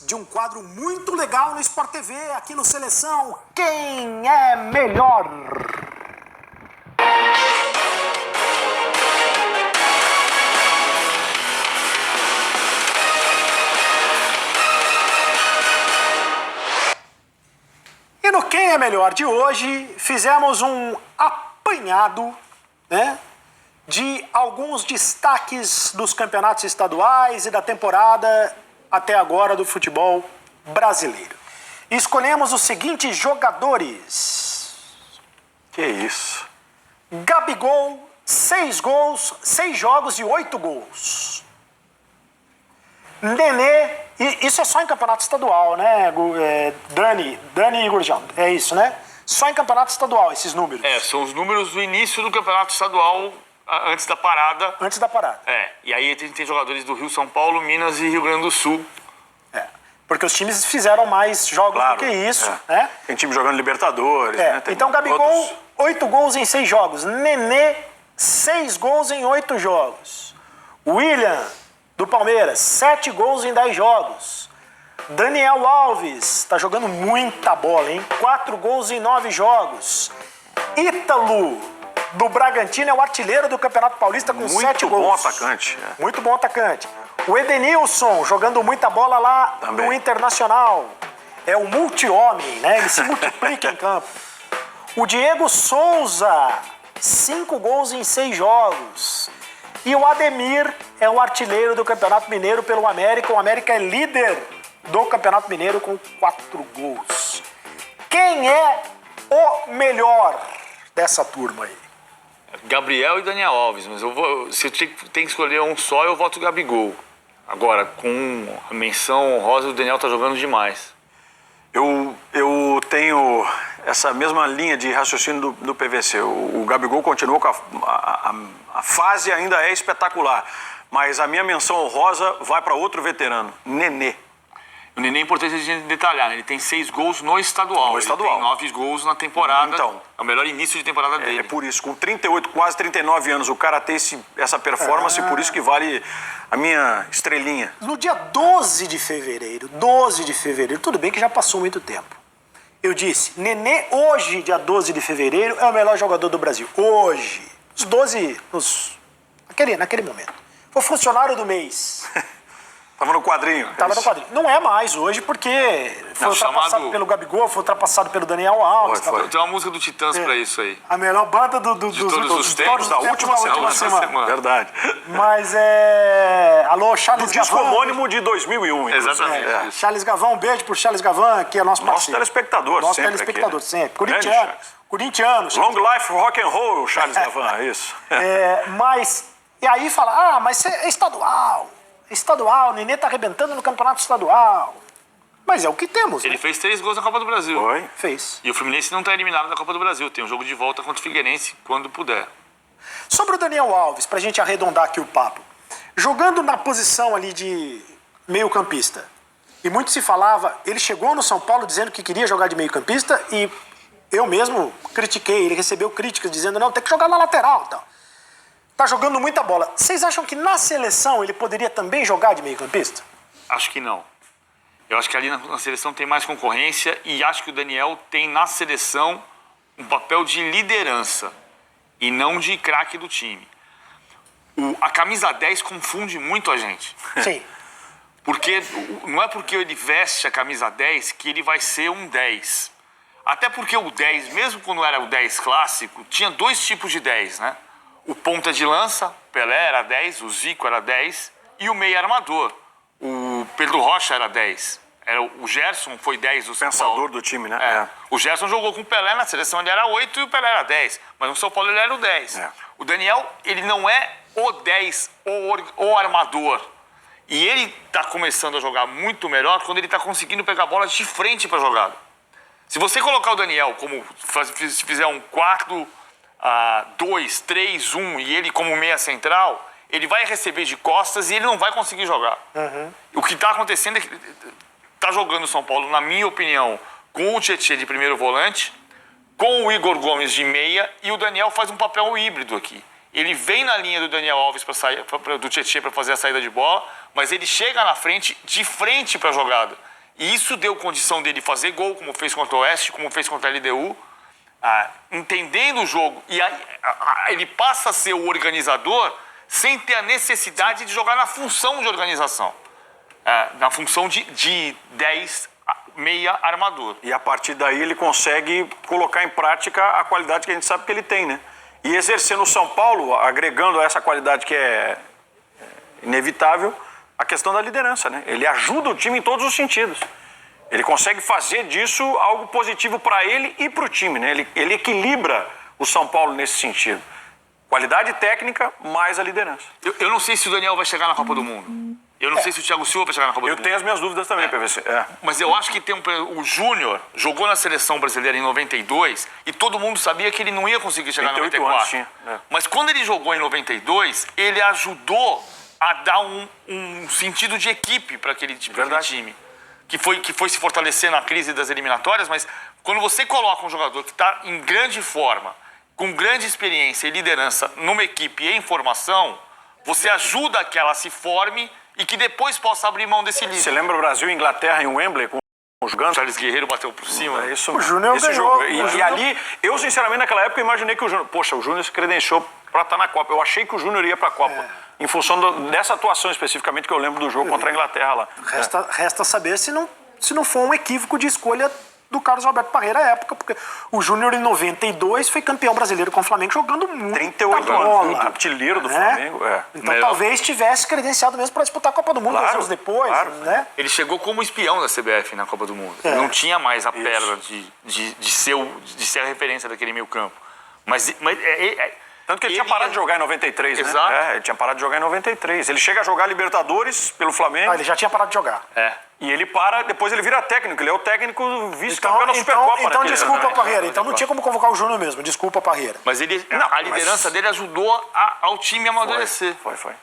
de um quadro muito legal no Sport TV, aqui no Seleção. Quem é melhor? E no Quem é Melhor de hoje, fizemos um apanhado, né, de alguns destaques dos campeonatos estaduais e da temporada até agora do futebol brasileiro. E escolhemos os seguintes jogadores. Que isso? Gabigol, 6 gols, 6 jogos e 8 gols. Nenê, e isso é só em campeonato estadual, né, Dani e Gurjão? É isso, né? Só em campeonato estadual, esses números. São os números do início do campeonato estadual, antes da parada. Antes da parada. E aí a gente tem jogadores do Rio, São Paulo, Minas e Rio Grande do Sul. Porque os times fizeram mais jogos do que isso, né? Tem time jogando Libertadores, né? Então, Gabigol, 8 gols em 6 jogos. Nenê, 6 gols em 8 jogos. William, do Palmeiras, 7 gols em 10 jogos. Daniel Alves, tá jogando muita bola, hein? 4 gols em 9 jogos. Ítalo, do Bragantino, é o artilheiro do Campeonato Paulista com 7 gols. Muito bom atacante. Muito bom atacante. O Edenilson, jogando muita bola lá também no Internacional. É o multi-homem, né? Ele se multiplica em campo. O Diego Souza, 5 gols em 6 jogos. E o Ademir é o artilheiro do Campeonato Mineiro pelo América. O América é líder do Campeonato Mineiro com 4 gols. Quem é o melhor dessa turma aí? Gabriel e Daniel Alves, mas se eu tenho que escolher um só, eu voto Gabigol. Agora, com a menção honrosa, o Daniel tá jogando demais. Eu tenho essa mesma linha de raciocínio do PVC. O Gabigol continua com a fase ainda é espetacular, mas a minha menção honrosa vai para outro veterano, Nenê. O Nenê é importante a gente detalhar, né? Ele tem 6 gols no estadual. Ele tem 9 gols na temporada. Então, é o melhor início de temporada dele. É por isso, com 38, quase 39 anos, o cara tem essa performance, por isso que vale a minha estrelinha. No dia 12 de fevereiro, tudo bem que já passou muito tempo. Eu disse, Nenê hoje, dia 12 de fevereiro, é o melhor jogador do Brasil. Hoje. Os 12, naquele momento. Foi funcionário do mês. Tava no quadrinho. Tava no quadrinho. Não é mais hoje, porque foi ultrapassado pelo Gabigol, foi ultrapassado pelo Daniel Alves. Tem uma música do Titãs pra isso aí. A melhor banda de todos os tempos, da última semana. Verdade. Mas alô, Charles do disco Gavão. homônimo de 2001. Exatamente. Charles Gavão, um beijo pro Charles Gavão, que é nosso parceiro. Nosso telespectador sempre. Corintiano. Long life rock and roll, Charles Gavão, é isso. E aí fala, mas é estadual. Estadual, o Nenê tá arrebentando no campeonato estadual. Mas é o que temos, Ele fez 3 gols na Copa do Brasil. Foi. Fez. E o Fluminense não tá eliminado da Copa do Brasil. Tem um jogo de volta contra o Figueirense quando puder. Sobre o Daniel Alves, pra gente arredondar aqui o papo. Jogando na posição ali de meio-campista. E muito se falava, ele chegou no São Paulo dizendo que queria jogar de meio-campista e eu mesmo critiquei. Ele recebeu críticas dizendo, não, tem que jogar na lateral, então. Tá jogando muita bola. Vocês acham que na seleção ele poderia também jogar de meio-campista? Acho que não. Eu acho que ali na seleção tem mais concorrência e acho que o Daniel tem na seleção um papel de liderança e não de craque do time. A camisa 10 confunde muito a gente. Sim. Porque não é porque ele veste a camisa 10 que ele vai ser um 10. Até porque o 10, mesmo quando era o 10 clássico, tinha 2 tipos de 10, né? O ponta de lança, Pelé era 10, o Zico era 10 e o meia armador. O Pedro Rocha era 10. O Gerson foi 10 do São Paulo. Pensador do time, né? O Gerson jogou com o Pelé na seleção, ele era 8 e o Pelé era 10. Mas no São Paulo ele era o 10. O Daniel, ele não é o 10, o armador. E ele tá começando a jogar muito melhor quando ele tá conseguindo pegar a bola de frente pra jogada. Se você colocar o Daniel como, se fizer um 4-2-3-1 e ele como meia central, ele vai receber de costas e ele não vai conseguir jogar. O que está acontecendo é que está jogando o São Paulo, na minha opinião, com o Tietê de primeiro volante, com o Igor Gomes de meia e o Daniel faz um papel híbrido aqui. Ele vem na linha do Daniel Alves do Tietê para fazer a saída de bola, mas ele chega na frente, de frente para a jogada. E isso deu condição dele fazer gol, como fez contra o Oeste, como fez contra a LDU, entendendo o jogo. E aí, ele passa a ser o organizador sem ter a necessidade de jogar na função de organização. Na função de 10 meia armador. E a partir daí ele consegue colocar em prática a qualidade que a gente sabe que ele tem, né? E exercer no São Paulo, agregando a essa qualidade que é inevitável, a questão da liderança, né? Ele ajuda o time em todos os sentidos. Ele consegue fazer disso algo positivo para ele e para o time, né? Ele equilibra o São Paulo nesse sentido. Qualidade técnica mais a liderança. Eu não sei se o Daniel vai chegar na Copa do Mundo. Eu não sei se o Thiago Silva vai chegar na Copa do Mundo. Eu tenho as minhas dúvidas também, PVC. Mas eu acho que o Júnior jogou na seleção brasileira em 92 e todo mundo sabia que ele não ia conseguir chegar em 94. Anos tinha, Mas quando ele jogou em 92, ele ajudou a dar um sentido de equipe para aquele time. Que foi se fortalecer na crise das eliminatórias, mas quando você coloca um jogador que está em grande forma, com grande experiência e liderança numa equipe em formação, você ajuda que ela se forme e que depois possa abrir mão desse líder. Você lembra o Brasil e Inglaterra em Wembley com jogando? Charles Guerreiro bateu por cima. É isso, o Júnior esse ganhou. jogo. E ali, eu sinceramente naquela época imaginei que o Júnior... Poxa, o Júnior se credenciou para estar na Copa. Eu achei que o Júnior ia para a Copa. Em função dessa atuação especificamente que eu lembro do jogo contra a Inglaterra lá. Resta saber se não foi um equívoco de escolha do Carlos Alberto Parreira à época, porque o Júnior em 92 foi campeão brasileiro com o Flamengo jogando muito 38 bola, anos, artilheiro do Flamengo. Então talvez tivesse credenciado mesmo para disputar a Copa do Mundo 2 anos depois, né? Ele chegou como espião da CBF na Copa do Mundo. Não tinha mais a perna de ser a referência daquele meio campo. Tanto que ele tinha parado de jogar em 93, né? Exato. Ele tinha parado de jogar em 93. Ele chega a jogar Libertadores pelo Flamengo. Ele já tinha parado de jogar. E ele depois ele vira técnico. Ele é o técnico vice-campeão da Supercopa. Então naquele desculpa, ano. Parreira. Então não tinha como convocar o Júnior mesmo. Desculpa, Parreira. Mas a liderança dele ajudou ao time amadurecer. Foi.